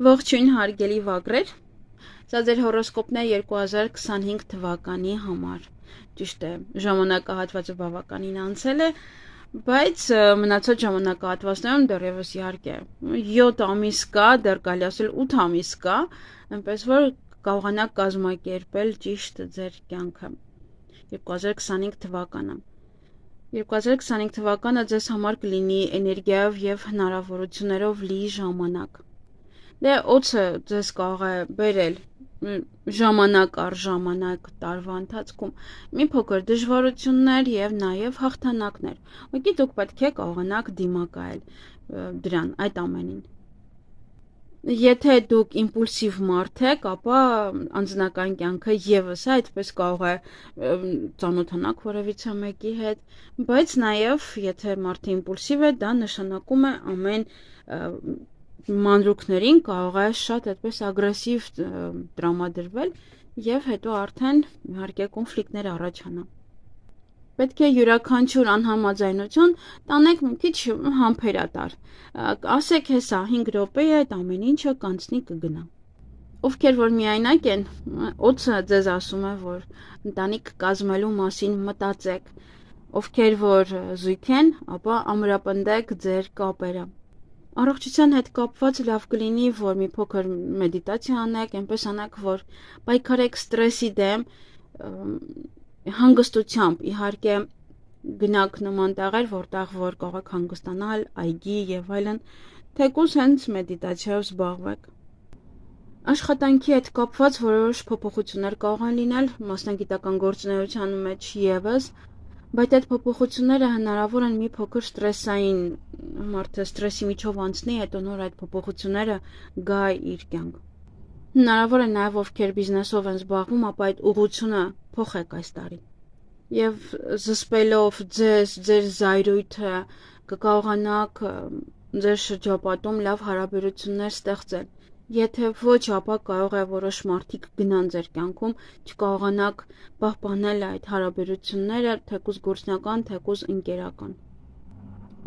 Ողջույն հարգելի վագրեր, սա ձեր հորոսկոպն է 2025 թվականի համար, ճիշտ է, ժամանակահատվածը բավականին անցել է, բայց մնացած ժամանակահատվածներում դեռևս իհարկե 7 ամիս կա, դեռ կարելի ասել 8 ամիս կա, այնպես որ կարողանաք կազմակերպել ճիշտ ձեր կյանքը 2025 թվականը։ 2025 թվականը ձեզ համար կլինի էներգիայով և հնարավորություններով լի ժամանակ։ Դե օձը ձեզ կարող է բերել ժամանակ առ ժամանակ տարվա ընթացքում մի փոքր դժվարություններ եւ նաեւ հաղթանակներ, ուղղակի դուք պետք է կարողանաք դիմակայել դրան, այդ ամենին։ Եթե դուք իմպուլսիվ մարդ եք, ապա անձնական կյանքը եւս այդպես կարող է ծանոթանաք որևիցե մեկի հետ, բայց նաեւ եթե մարդը իմպուլսիվ է, դա նշանակում է ամեն մանրուքներին կարող է շատ այդպես ագրեսիվ տրամադրվել եւ հետո արդեն իհարկե կոնֆլիկտներ առաջանա։ Պետք է յուրաքանչյուր անհամաձայնություն տանեք մի քիչ համբերատար։ Ասեք հեսա 5 րոպե է այդ ամեն ինչը կանցնի կգնա։ Ովքեր որ միայնակ են, օձը ձեզ ասում է, որ ընտանիք կազմելու մասին մտածեք։ Ովքեր որ զույգ են, ապա ամրապնդեք ձեր կապերը։ Առողջության հետ կապված լավ կլինի, որ մի փոքր մեդիտացիա անեք, այնպես անեք, որ պայքարեք ստրեսի դեմ հանգստությամբ, իհարկե գնաք նման տեղեր, որտեղ որ կարող եք հանգստանալ, այգի եւ այլն, թեկուզ հենց մեդիտացիայով զբաղվեք։ Աշխատանքի հետ կապված որոշ փոփոխություններ կարող են լինել մասնագիտական գործունեության մեջ եւս, բայց այդ փոփոխությունները հնարավոր են մի փոքր ստրեսային, մարդը ստրեսի միջով անցնի, հետո նոր այդ փոփոխությունները գա իր կյանք։ Հնարավոր է նաև ովքեր բիզնեսով են զբաղվում, ապա այդ ուղղությունը փոխեք այս տարի։ Եվ զսպելով ձեր զայրույթը կկարողանաք ձեր շրջապատում լավ հարաբերություններ ստեղծել։ Եթե ոչ, ապա կարող է որոշ մարդիկ գնան ձեր կյանքում, չկարողանաք պահպանել այդ հարաբերությունները, թեկուզ գործնական, թեկուզ ընկերական։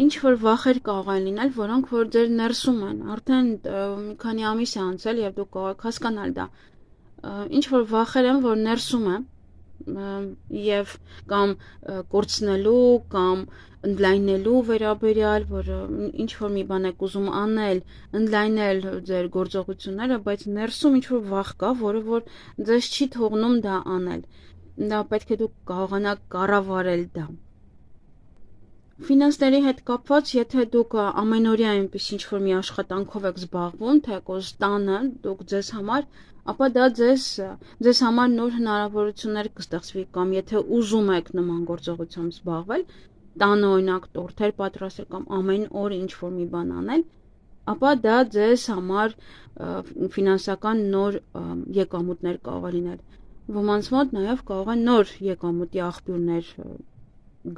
Ինչ որ վախեր կարող են լինել, որոնք որ ձեր ներսում են, արդեն մի քանի ամիս է անցել եւ դուք կարող եք հասկանալ դա։ Ինչ որ վախեր են, որ ներսում են եւ կամ կորցնելու կամ ընդլայնելու վերաբերյալ, որ ինչ որ մի բան եք ուզում անել, ընդլայնել ձեր գործողությունները, բայց ներսում ինչ որ վախ կա, որը որ ձեզ չի թողնում դա անել։ Դա պետք է դուք կարողանաք կառավարել դա։ Ֆինանսների հետ կապված, եթե դուք ամենօրյա այնպես ինչ որ մի աշխատանքով եք զբաղվում, թեկուզ տանը դուք ձեզ համար, ապա դա ձեզ համար նոր հնարավորություններ կստեղծվի կամ եթե ուզում եք նման գործողությամբ զբաղվել, տանը օրինակ տորթեր պատրաստել կամ ամեն օր ինչ որ մի բան անել, ապա դա ձեզ համար ֆինանսական նոր եկամուտներ կարող է լինել։ Ոմանց մոտ նաև կարող են նոր եկամուտի աղբյուրներ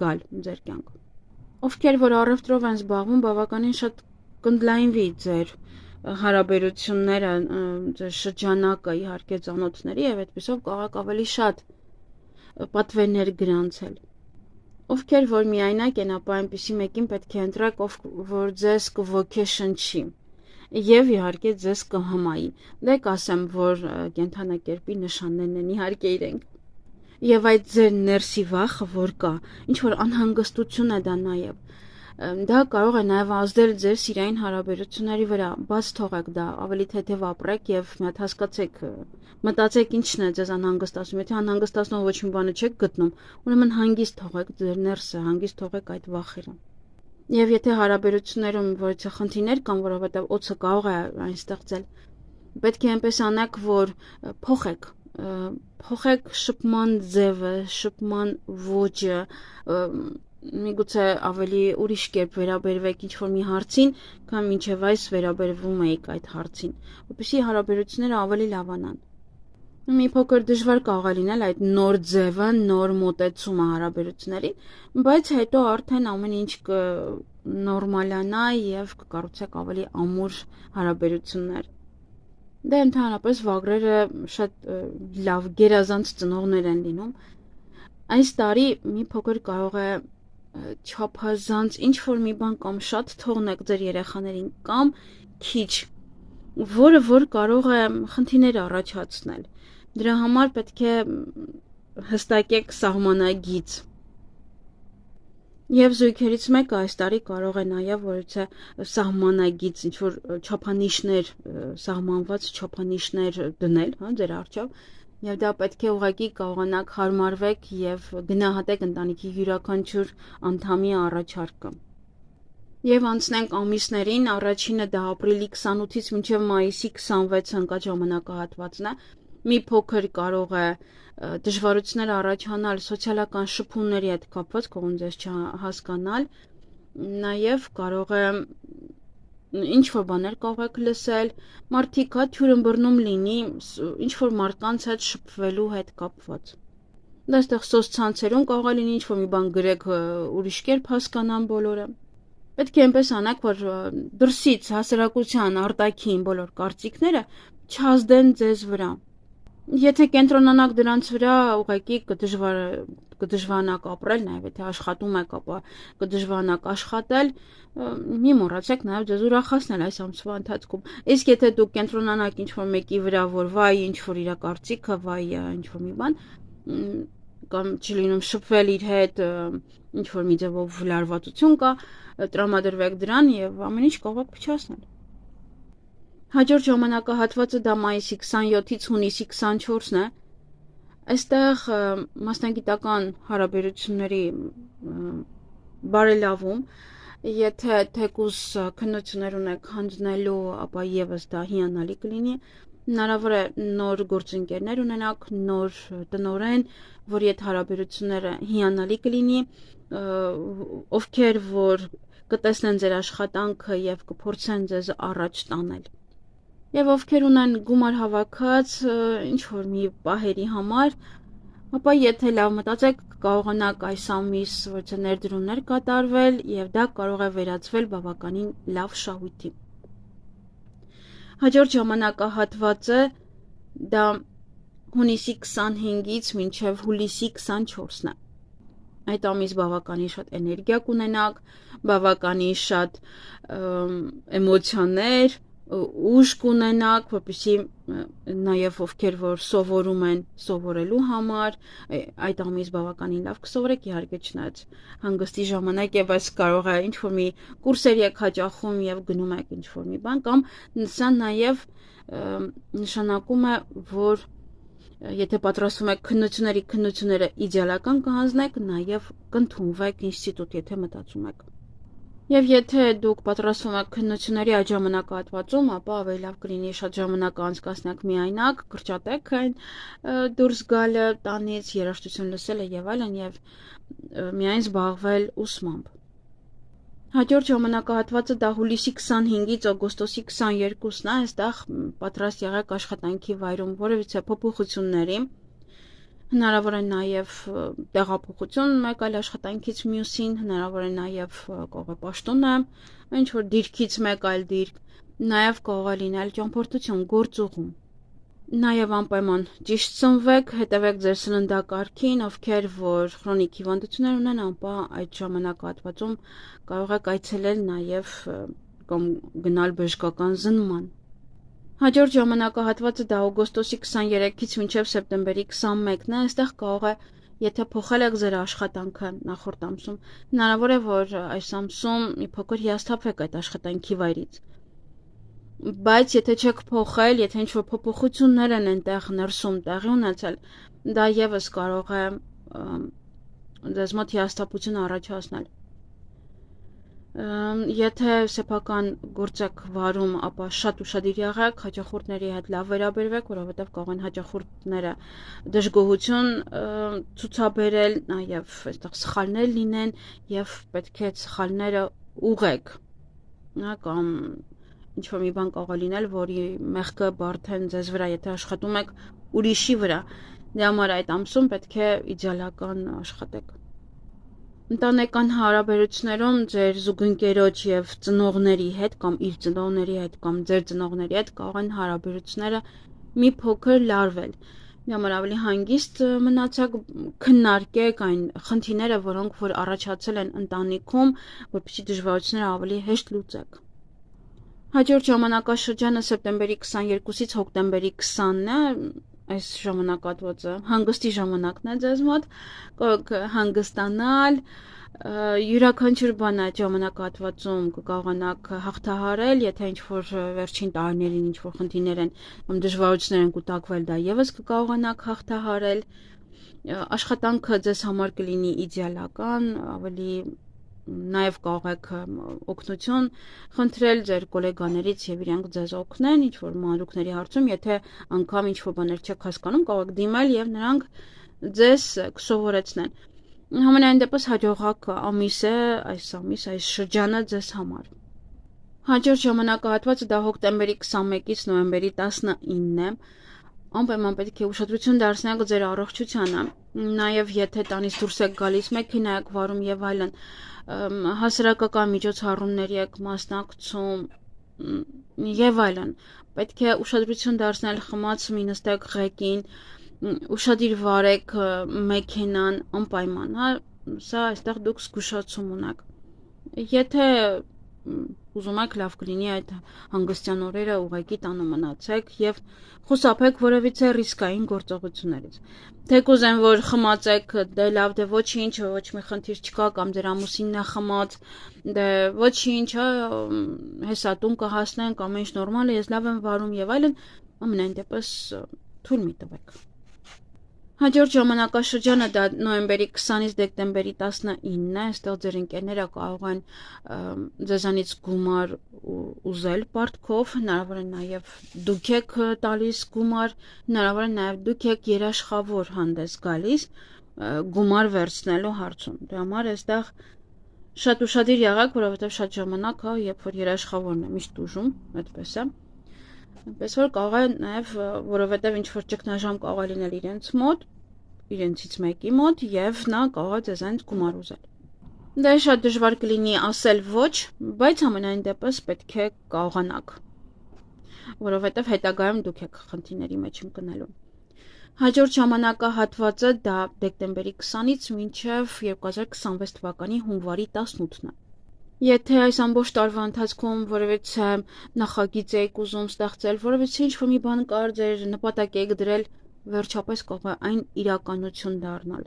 գալ ձեր կյանք։ Ովքեր որ առևտրով են զբաղվում, բավականին շատ կընդլայնվի ձեր հարաբերությունները, ձեր շրջանակը իհարկե ծանոթների եւ այդպեսով կարող եք ավելի շատ պատվերներ գրանցել։ Ովքեր որ միայնակ են, ապա այնպիսի մեկին պետք է ընտրեք, որ ձեզ կոգեշնչի եւ իհարկե ձեզ կհմայի։ Դե կասեմ, որ կենթանակերպի նշաններն են իհարկե իրենք։ Եվ այդ ձեր ներսի վախը, որ կա, ինչ որ անհանգստություն է դա նաեւ։ Դա կարող է նաև ազդել ձեր սիրային հարաբերությունների վրա, բաց թողեք դա, ավելի թեթև ապրեք եւ մի հատ հասկացեք, մտածեք ինչն է ձեզ անհանգստացնում, եթե անհանգստացնող ոչ մի բանը չեք գտնում, ուրեմն հանգիստ թողեք ձեր ներսը, հանգիստ թողեք այդ վախերը։ Եվ եթե հարաբերություններում որևէ խնդիրներ կան, որովհետեւ օձը կարող է այն ստեղծել, պետք է այնպես անեք, որ փոխեք շփման ձևը, շփման ոճը, միգուցե ավելի ուրիշ կերպ վերաբերվեք ինչ որ մի հարցին, քան մինչև այս վերաբերվում եք այդ հարցին, որպեսզի հարաբերությունները ավելի լավանան։ Մի փոքր դժվար կարող է լինել այդ նոր ձևը, նոր մոտեցումը հարաբերություններին, բայց հետո արդեն ամեն ինչ կնորմալանա եւ կկառուցեք ավելի ամուր հարաբերություններ։ Դե ընդհանրապես վագրերը շատ լավ գերազանց ծնողներ են լինում։ Այս տարի մի փոքր կարող է չափազանց ինչ որ մի բան կամ շատ թողնեք ձեր երեխաներին կամ քիչ որը որ կարող է խնդիրներ առաջացնել։ Դրա համար պետք է հստակեք սահմանագիծ։ Եվ զույգերից մեկը այս տարի կարող է նաև որևէ սահմանագիծ, ինչ-որ չափանիշներ, սահմանված չափանիշներ դնել, հա, ձեր առջև, եւ դա պետք է ուղղակի կարողանաք հարմարվեք եւ գնահատեք ընտանիքի յուրաքանչյուր անդամի առաջարկը։ Եվ անցնենք ամիսներին, առաջինը դա ապրիլի 28-ից մինչև մայիսի 26-ը ընկած ժամանակահատվածն է։ Մի փոքր կարող է դժվարություններ առաջանալ սոցիալական շփումների հետ կապված, կողմ ձեզ չհասկանալ, նաև կարող է ինչ-որ բաներ կարող եք լսել, մարդիկ հա թյուրըմբռնում լինի ինչ-որ մարդկանց հետ շփվելու հետ կապված։ Դա այստեղ սոցցանցերում կարող է լինի ինչ-որ մի բան գրեք ուրիշ կերպ հասկանան բոլորը։ Պետք է այնպես անեք, որ դրսից հասարակության արտաքին բոլոր կարծիքները չազդեն ձեզ վրա։ Եթե կենտրոնանաք դրանց վրա, ուղղակի կդժվարանաք ապրել, նաև եթե աշխատում եք, ապա կդժվարանաք աշխատել, մի մոռացեք նաև ձեզ ուրախացնել այս ամսվա ընթացքում։ Իսկ եթե դուք կենտրոնանաք ինչ-որ մեկի վրա, որ վայ ինչ-որ իր կարծիքը, վայ ինչ-որ մի բան, կամ չլինում շփվել իր հետ, ինչ-որ մի ձևով լարվածություն կա, տրամադրվեք դրան եւ ամեն ինչ կարող եք փչացնել։ Հաջորդ ժամանակահատվածը դա մայիսի 27-ից հունիսի 24-ն է։ Այստեղ մասնագիտական հարաբերությունների բարելավում, եթե թեկուզ քննություններ ունեք հանձնելու, ապա եւս դա հիանալի կլինի։ Հնարավոր է նոր գործընկերներ ունենաք, նոր տնօրեն, որի հետ հարաբերությունները հիանալի կլինի, ովքեր որ կտեսնեն ձեր աշխատանքը եւ կփորձեն ձեզ առաջ տանել։ Եվ ովքեր ունեն գումար հավաքած ինչ-որ մի պահերի համար, ապա եթե լավ մտածեք, կարողանաք այս ամիս որոշ ներդրումներ կատարվել եւ դա կարող է վերածվել բավականին լավ շահույթի։ Հաջորդ ժամանակահատվածը դա հունիսի 25-ից մինչև հուլիսի 24-ն է։ Այդ ամիս բավականին շատ էներգիա կունենաք, բավականին շատ էմոցիաներ, ուժ կունենաք, որպեսզի նաև ովքեր որ սովորում են սովորելու համար, այդ ամիս բավականին լավ կսովորեք, իհարկե չնայած հանգստի ժամանակ եւ այս կարող է ինչ-որ մի կուրսեր եք հաճախում եւ գնում եք ինչ-որ մի բան, կամ սա նաև նշանակում է, որ եթե պատրաստվում եք քննությունները իդեալական կհանձնեք, նաև կընդունվեք ինստիտուտ, եթե մտածում եք։ Եվ եթե դուք պատրաստվում եք քննությունների այդ ժամանակահատվածում, ապա ավելի լավ կլինի շատ ժամանակ անցկացնեք միայնակ, կրճատեք այն դուրս գալը տանից, երաժշտություն լսելը եւ այլն եւ միայն զբաղվել ուսմամբ։ Հաջորդ ժամանակահատվածը դա հուլիսի 25-ից օգոստոսի 22-ն է, այստեղ պատրաստ եղեք աշխատանքի վայրում որևիցե փոփոխությունների, հնարավոր է նաև տեղափոխություն մեկ այլ աշխատանքից մյուսին, հնարավոր է նաև կարող է պաշտոնը, ինչ որ դիրքից մեկ այլ դիրք, նաև կարող է լինել ճամփորդություն, գործուղում։ Նաև անպայման ճիշտ սնվեք, հետևեք ձեր սննդակարգին, ովքեր որ քրոնիկ հիվանդություններ ունեն, ապա այդ ժամանակահատվածում կարող եք այցելել նաև կամ գնալ բժշկական զննման։ Հաջորդ ժամանակահատվածը դա օգոստոսի 23-ից մինչև սեպտեմբերի 21-ն է, այստեղ կարող է, եթե փոխել եք ձեր աշխատանքը նախորդ ամսում, հնարավոր է, որ այս ամսում մի փոքր հիասթափեք այդ աշխատանքի վայրից։ Բայց եթե չեք փոխել, եթե ինչ-որ փոփոխություններ են այնտեղ ներսում տեղի ունեցել, դա եւս կարող է ձեզ մոտ հիասթափություն առաջացնել։ Եթե սեփական գործ եք վարում, ապա շատ ուշադիր եղեք, հաճախորդների հետ լավ վերաբերվեք, որովհետեւ կարող են հաճախորդները դժգոհություն ցուցաբերել, նաեւ այստեղ սխալներ լինեն եւ պետք է սխալները ուղղեք, կամ ինչ-որ մի բան կարող է լինել, որի մեղքը բարդեն ձեզ վրա, եթե աշխատում եք ուրիշի վրա, դրա համար այդ ամսում պետք է իդեալական աշխատեք։ Ընտանեկան հարաբերություններում ձեր զուգընկերոջ եւ ծնողների հետ կամ իր ծնողների հետ կամ ձեր ծնողների հետ կարող են հարաբերությունները մի փոքր լարվել։ Դրա համար ավելի հանգիստ մնացեք, քննարկեք այն խնդիրները, որոնք որ առաջացել են ընտանիքում, որպեսզի դժվարությունները ավելի հեշտ լուծեք։ Հաջորդ ժամանակաշրջանը սեպտեմբերի 22-ից հոկտեմբերի 20-ն է, այս ժամանակահատվածը հանգստի ժամանակն է ձեզ մոտ, կարող հանգստանալ, յուրաքանչյուր բան այդ ժամանակահատվածում կկարողանաք հաղթահարել, եթե ինչ-որ վերջին տարիներին ինչ-որ խնդիրներ են, դժվարություններ են կուտակվել, դա եւս կկարողանաք հաղթահարել, աշխատանքը ձեզ համար կլինի իդեալական, ավելի նաև կարող եք օգնություն խնդրել ձեր գոլեգաներից եւ իրանք ձեզ օգնեն ինչ-որ մանրուքների հարցում, եթե անգամ ինչ-որ բաներ չեք հասկանում, կարող եք դիմել եւ նրանք ձեզ կսովորեցնեն։ Համենայն դեպս հաջողակ ամիս է այս շրջանը ձեզ համար։ Հաջորդ ժամանակահատվածը դա հոկտեմբերի 21-ից նոյեմբերի 19-ն է։ Անպայման պետք է ուշադրություն դարձնեք ձեր առողջությանը, նաև եթե տանից դուրս եք գալիս, մեքենա եք վարում եւ այլն, հասարակական միջոցառումների եք մասնակցում եւ այլն, պետք է ուշադրություն դարձնել խմած մի նստեք ղեկին, ուշադիր վարեք մեքենան անպայման, հա, սա այստեղ դուք զգուշացում ունեք։ Եթե ուզում եք լավ կլինի այդ հանգստյան օրերը ուղղակի տանը մնացեք եւ խուսափեք որևիցե ռիսկային գործողություններից։ Թեկուզ են որ խմած եք, դե լավ, դե ոչինչ, ոչ մի խնդիր չկա կամ ձեր ամուսինն է խմած, դե ոչինչ, հեսա տուն կհասնենք, ամեն ինչ նորմալ է, ես լավ եմ վարում եւ այլն, ամենայն դեպս թույլ մի տվեք։ Հաջորդ ժամանակաշրջանը դա նոյեմբերի 20-ից դեկտեմբերի 19-ն է, այստեղ ձեր ընկերները կարող են ձեզանից գումար ուզել պարտքով, հնարավոր է նաև դուք եք տալիս գումար, հնարավոր է նաև դուք եք երաշխավոր հանդես գալիս գումար վերցնելու հարցում։ Դրա համար այստեղ շատ ուշադիր եղեք, որովհետև շատ ժամանակ է, երբ որ երաշխավորն է միշտ ուժում, այդպես է։ Այնպես որ կարող է նաև, որովհետև ինչ-որ ճգնաժամ կարող է լինել իրենցից մեկի մոտ եւ նա կարող է ձեզանից գումար ուզել։ Դա շատ դժվար կլինի ասել ոչ, բայց ամենայն դեպս պետք է կարողանաք, որովհետև հետագայում դուք եք խնդիրների մեջ ընկնելու։ Հաջորդ ժամանակահատվածը դա դեկտեմբերի 20-ից մինչև 2026 թվականի հունվարի 18-ն է։ Եթե այս ամբողջ տարվա ընթացքում որևիցե նախագիծ եք ուզում ստեղծել, որևիցե ինչ-որ մի բան կար ձեր նպատակ եք դրել, վերջապես կարող է այն իրականություն դառնալ։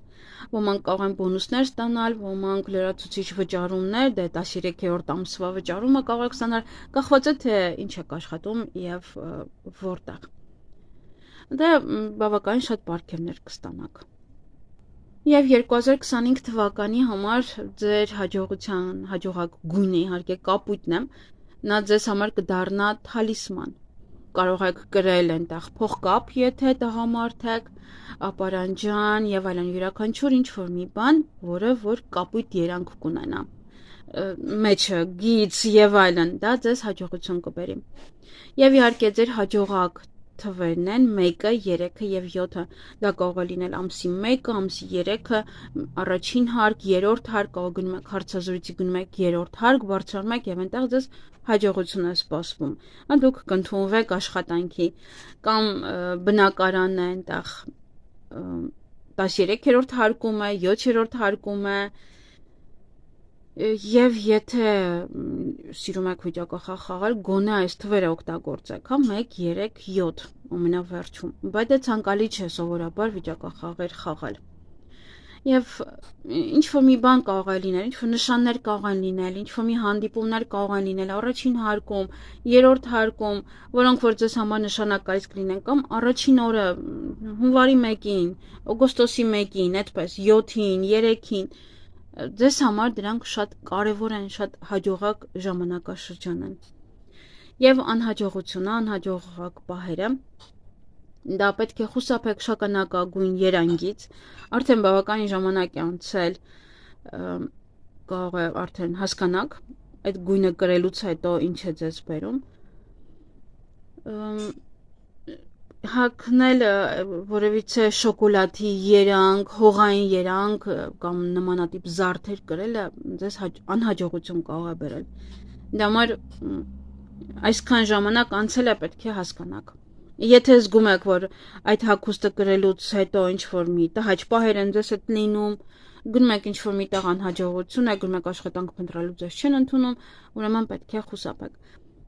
Ոմանք կարող են բոնուսներ ստանալ, ոմանք լրացուցիչ վճարումներ, դե 13-րդ ամսվա վճարումը կարող եք ստանալ, կախված է թե ինչ եք աշխատում եւ որտեղ։ Դա բավականին շատ պարգևներ կստանաք։ Եվ 2025 թվականի համար ձեր հաջողակ գույնը իհարկե կապույտն է, նա ձեզ համար կդառնա թալիսման։ Կարող եք գրել այնտեղ փողկապ, եթե տղամարդ եք, ապարանջան եւ այլն յուրաքանչյուր ինչ-որ մի բան, որը որ կապույտ երանգ կունենա։ Մեջը գիծ եւ այլն, դա ձեզ հաջողություն կբերի։ Եվ իհարկե ձեր հաջողակ թվերն են 1-ը, 3-ը եւ 7-ը։ Դա կարող է լինել ամսի 1-ը, ամսի 3-ը, առաջին հարկ, երրորդ հարկ, կարող գնում եք հարցազրույցի գնում եք երրորդ հարկ, բարձրանում եք եւ այնտեղ ձեզ հաջողություն է սպասվում։ Դուք կընդունվեք աշխատանքի կամ բնակարանն է այնտեղ 13-րդ հարկում է, 7-րդ հարկում է։ Եվ եթե սիրում եք վիճակախաղ խաղալ, գոնե այս թվերը օգտագործեք, հա 1, 3, 7 ամենավերջում, բայց դա ցանկալի չէ սովորաբար վիճակախաղեր խաղալ։ Եվ ինչ-որ մի բան կարող է լինել, ինչ-որ նշաններ կարող են լինել, ինչ-որ մի հանդիպումներ կարող են լինել առաջին հարկում, երրորդ հարկում, որոնք որ ձեզ համար նշանակալից կլինեն, կամ առաջին օրը հունվարի 1-ին, օգոստոսի 1-ին, այդպես 7-ին, 3-ին ձեզ համար դրանք շատ կարևոր են, շատ հաջողակ ժամանակաշրջան են։ Եվ անհաջողությունը, անհաջողակ պահերը, դա պետք է խուսափեք շագանակագույն երանգից, արդեն բավականին ժամանակ է անցել, կարող է արդեն հասկանաք, այդ գույնը կրելուց հետո ինչ է ձեզ բերում, հագնել որևիցե շոկոլադի երանգ, հողային երանգ կամ նմանատիպ զարդեր կրելը ձեզ անհաջողություն կարող է բերել։ Դա համար այսքան ժամանակ անցել է պետք է հասկանաք։ Եթե զգում եք, որ այդ հագուստը կրելուց հետո ինչ-որ մի տհաճ պահեր են ձեզ հետ լինում, գնում եք ինչ-որ միտեղ անհաջողություն է, գնում եք աշխատանք փնտրելու ձեզ չեն ընդունում, ուրեմն պետք է խուսափեք։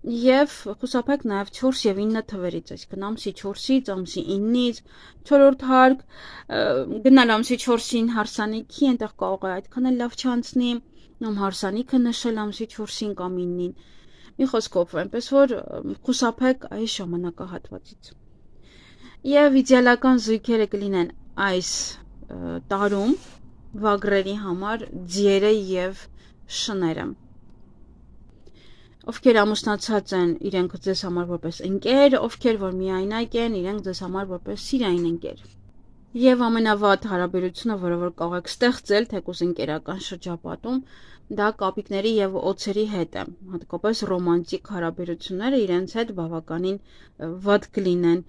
Եվ խուսափեք նաև 4 եւ 9 թվերից, այսինքն ամսի 4-ից, ամսի 9-ից, 4-րդ հարկ, գնալ ամսի 4-ին հարսանիքի, այնտեղ կարող է այդքան էլ լավ չանցնի, ում հարսանիքը նշել ամսի 4-ին կամ 9-ին։ Մի խոսքով, այնպես որ խուսափեք այս ժամանակահատվածից։ Եվ իդեալական զույգերը կլինեն այս տարում վագրերի համար ձիերը եւ շները։ Ովքեր ամուսնացած են, իրենք ձեզ համար որպես ընկեր, ովքեր որ միայնակ են, իրենք ձեզ համար որպես սիրային ընկեր։ Եվ ամենավատ հարաբերությունը, որը որ կարող եք ստեղծել, թեկուզ ընկերական շրջապատում, դա կապիկների եւ օձերի հետ է։ Հատկապես ռոմանտիկ հարաբերությունները իրենց հետ բավականին վատ կլինեն։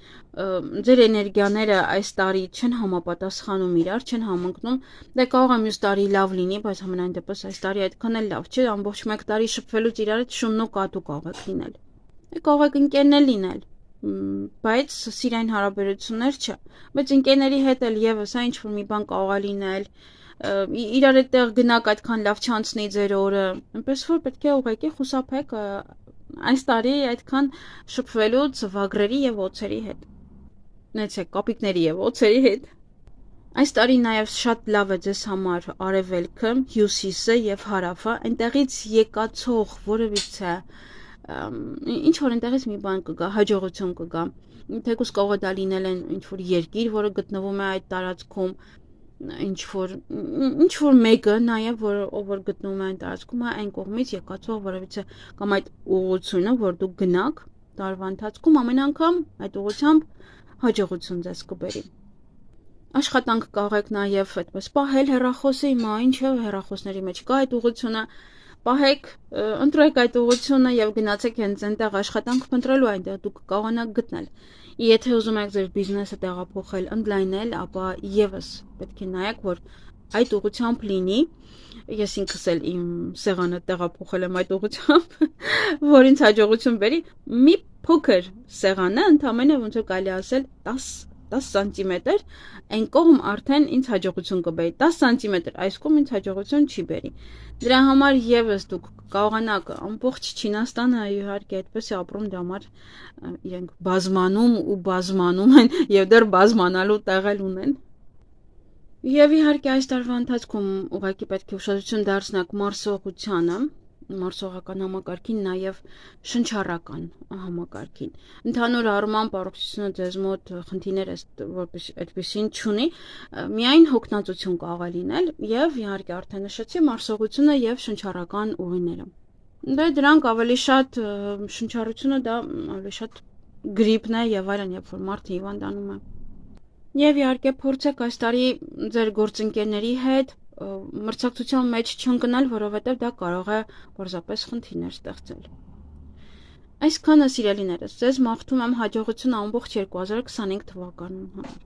Ձեր էներգիաները այս տարի չեն համապատասխանում իրար, չեն համընկնում։ Դե կարող է մյուս տարի լավ լինի, բայց ամենայն դեպս այս տարի այդքան էլ լավ չէ, ամբողջ մեկ տարի շփվելուց իրար հետ շունն ու կատու կարող եք լինել։ Կարող եք ընկերներ լինել, բայց սիրային հարաբերություններ չէ, բայց ընկերների հետ էլ եւս այն ինչ որ մի բան կարող է լինել, իրար հետ տեղ գնաք այդքան լավ չանցնի ձեր օրը, այնպես որ պետք է ուղղակի խուսափեք այս տարի այդքան շփվելուց վագրերի եւ օձերի հետ։ Նեցեք կապիկների եւ օձերի հետ։ Այս տարի նաեւ շատ լավ է ձեզ համար արևելքը, հյուսիսը եւ հարավը, այնտեղից եկածող որևիցե ինչ որ այնտեղից մի բան կգա, հաջողություն կգա։ Թեկուզ կարող է դա լինել ինչ որ երկիր, որը գտնվում է այդ տարածքում, ինչ որ մեկը նաև որ գտնվում է այն տարածքում, այն կողմից եկածող որևիցե կամ այդ ուղղությունը, որ դուք գնաք տարվա ընթացքում ամեն անգամ այդ ուղղությամբ հաջողություն ձեզ կբերի։ Աշխատանք կարող եք նաև այդպես պահել հեռախոսը, հիմա ինչը հեռախոսների մեջ կա այդ ուղղությունը, պահեք, ընտրեք այդ ուղղությունը եւ գնացեք հենց այնտեղ աշխատանք փնտրելու, այնտեղ դուք կարողանաք գտնել։ Եթե ուզում եք ձեր բիզնեսը տեղափոխել, ընդլայնել, ապա եւս պետք է նայեք, որ այդ ուղղությամբ լինի։ Ես ինքս էլ իմ սեղանը տեղափոխել եմ այդ ուղղությամբ, որ ինձ հաջողություն բերի։ Մի փոքր սեղանը, ընդամենը ոնց որ կարելի ասել 10 սանտիմետր, այն կողմ արդեն ինձ հաջողություն կբերի, 10 սանտիմետր այս կողմ ինձ հաջողություն չի բերի։ Դրա համար եւս դուք կարողանաք ամբողջ Չինաստանը իհարկե այդպես է ապրում, դրա համար իրենք բազմանում են եւ դեռ բազմանալու տեղ էլ ունեն։ Եվ իհարկե այս տարվա ընթացքում ուղղակի պետք է ուշադրություն դարձնեք մարսողությանը, մարսողական համակարգին, նաև շնչառական համակարգին։ Ընդհանուր առմամբ առողջությունը ձեզ մոտ խնդիրներ որպես այդպեսին չունի, միայն հոգնածություն կարող է լինել եւ իհարկե արդեն նշեցի մարսողությունը եւ շնչառական ուղիները։ Դե դրանք ավելի շատ շնչառությունը դա ավելի շատ գրիպն է եւ այլն, երբ որ մարդը հիվանդանում է։ Եվ իհարկե փորձեք այս տարի ձեր գործընկերների հետ մրցակցության մեջ չընկնել, որովհետև դա կարող է պարզապես խնդիրներ ստեղծել։ Այսքանը սիրելիներս, ձեզ մաղթում եմ հաջողություն ամբողջ 2025 թվականում համար։